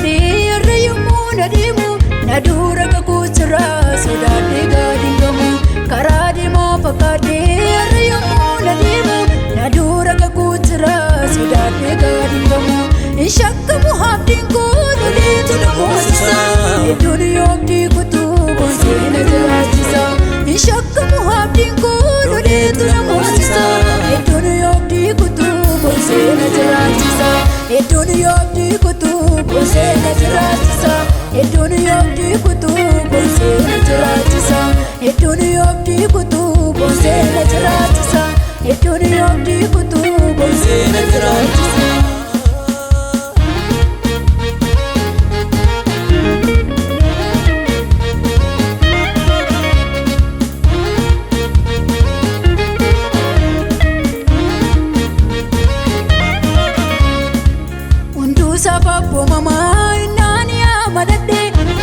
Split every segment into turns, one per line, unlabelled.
fakkaatee irra yommuu na deemu na dura kakuu jira sodaadhee gaadhiin gamu. Karaa deemaa fakkaatee irra yommuu na deemu na dura kakuu jira sodaadhee gaadhiin gamu. Shakkamu abdiin koo loleetu na moosisa hedduun yoomdii kutuu boonsee na jiraachisa. Shakkamu abdiin koo loleetu na moosisa hedduun yoomdii kutuu boonsee na jiraachisa. Hedduun yoomdii kutuu boonsee na jiraachisa. Hedduun yoomdii kutuu boonsee na jiraachisa. Hedduun yoomdii kutuu boonsee na jiraachisa. Hedduun yoomdii kutuu boonsee na jiraachisa. Sababbo mama inani amadde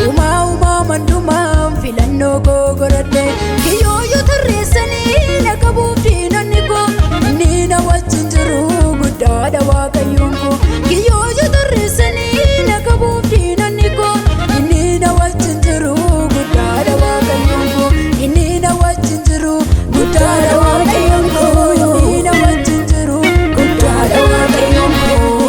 uma manduma filannoo gogoradde kiyyoo tarreessanii na qabuufi nanni koo inni na wajjin jiru guddaadha waaqayyoon koo. Kiyyoo tarreessanii na qabuufi nanni koo inni na wajjin jiru guddaadha waaqayyoon koo. Inni na wajjin jiru guddaadha waaqayyoon koo. Inni na wajjin jiru guddaadha waaqayyoon koo.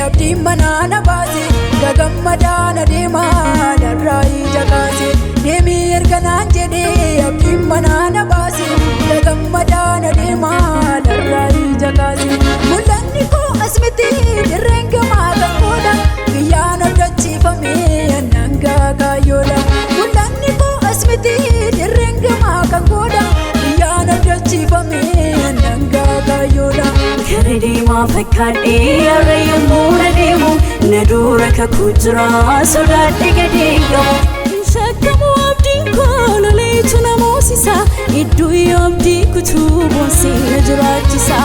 Abdiin manaa na baase gagammadaa na deemaa darraa ija kaase. Deemii erga naan jedhee abdiin manaa na baase gagammadaa na deemaa darraa ija kaase. Mul'anni koo as miti dirreen gamaa kan koodha biyyaan abdachiifamee annaan gaagaayyoodha. Mul'anni koo as miti dirreen gamaa kan koodha biyyaan abdachiifamee annaan gaagaayyoodha.
Kara deemaa fakkaadhee irra yommuu na deemu na dura kakuu jira sodaadhee gadee gamu. Shakkamu abdiin koo loleetu na moosisa hedduu yoomdii kutuu boonsee na jiraachisa.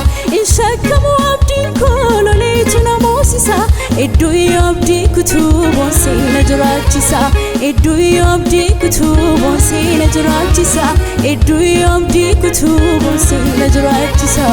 Shakkamu abdiin koo loleetu na moosisa hedduu yoomdii kutuu boonsee na jiraachisa. Hedduu yoomdii kutuu boonsee na jiraachisa. Hedduu yoomdii kutuu boonsee na jiraachisa.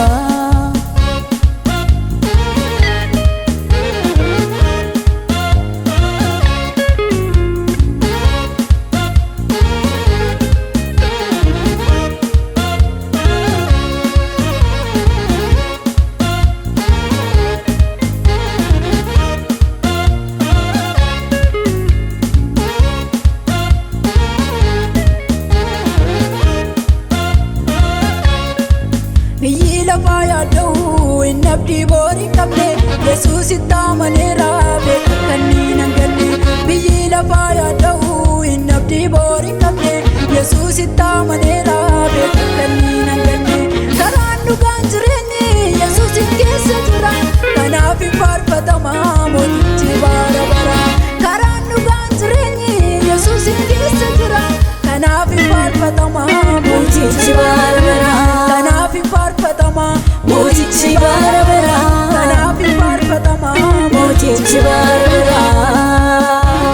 Biyyi lafaa yaada'u inni abdii borii qabne Yesuusitti amaneera beeka kanneen hanganne. Biyyi lafaa yaada'u inni abdii borii qabne Yesuusitti amaneera beeka kanneen hanganne. Karaan dhugaan jireenyi Yesuusin keessa jira kanaaf hin faarfatama mootichi bara bara. Karaan dhugaan jireenyi Yesuusin keessa jira kanaaf hin faarfatama mootichi bara bara. Kanaaf hin faarfatama mootichi bara bara. Kanaaf hin faarfatama mootichi bara bara.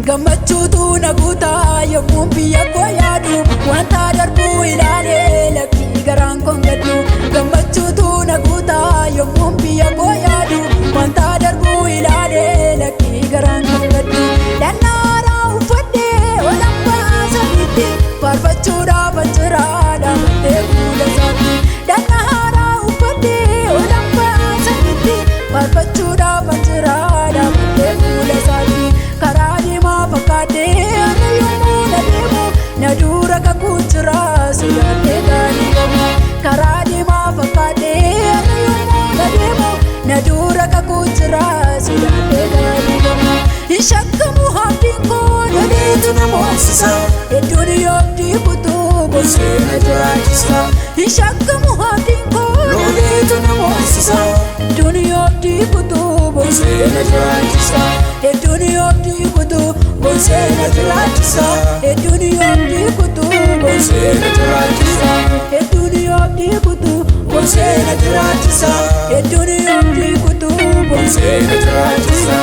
Gammachuutu na guutaa yommuu biyya koo yaadu wanta darbuu ilaalee laphii garaan koo gaddu. Gammachuutu na guutaa yommuu biyya koo yaadu wanta darbuu ilaalee laphii garaan koo gaddu. Dhannaaraa uffadhee olan baasa bitti faarfachuudhaaf jira dhaabattee fuula isaatti. Dhannaaraa uffadhee olan baasa bitti faarfachuudhaaf jira dhaabattee fuula isaatti. Karaa deemaa fakkaatee irra yommuu na deemu na dura kakuu jira sodaadhee gaadhiin gamu. Karaa deemaa fakkaatee irra yommuu na deemu na dura kakuu jira sodaadhee gaadhiin gamu. Shakkamu abdiin koo loleetu na moosisa hedduun yoomdii kutuu Bonsena jiraachisa Ishakkamu abdiin koo loleetu na moosisa Duuniyaa abdii kutuu bonsena jiraachisa Duuniyaa abdii kutuu bonsena jiraachisa Duuniyaa abdii kutuu bonsena jiraachisa Duuniyaa abdii kutuu bonsena jiraachisa Duuniyaa abdii kutuu bonsena jiraachisa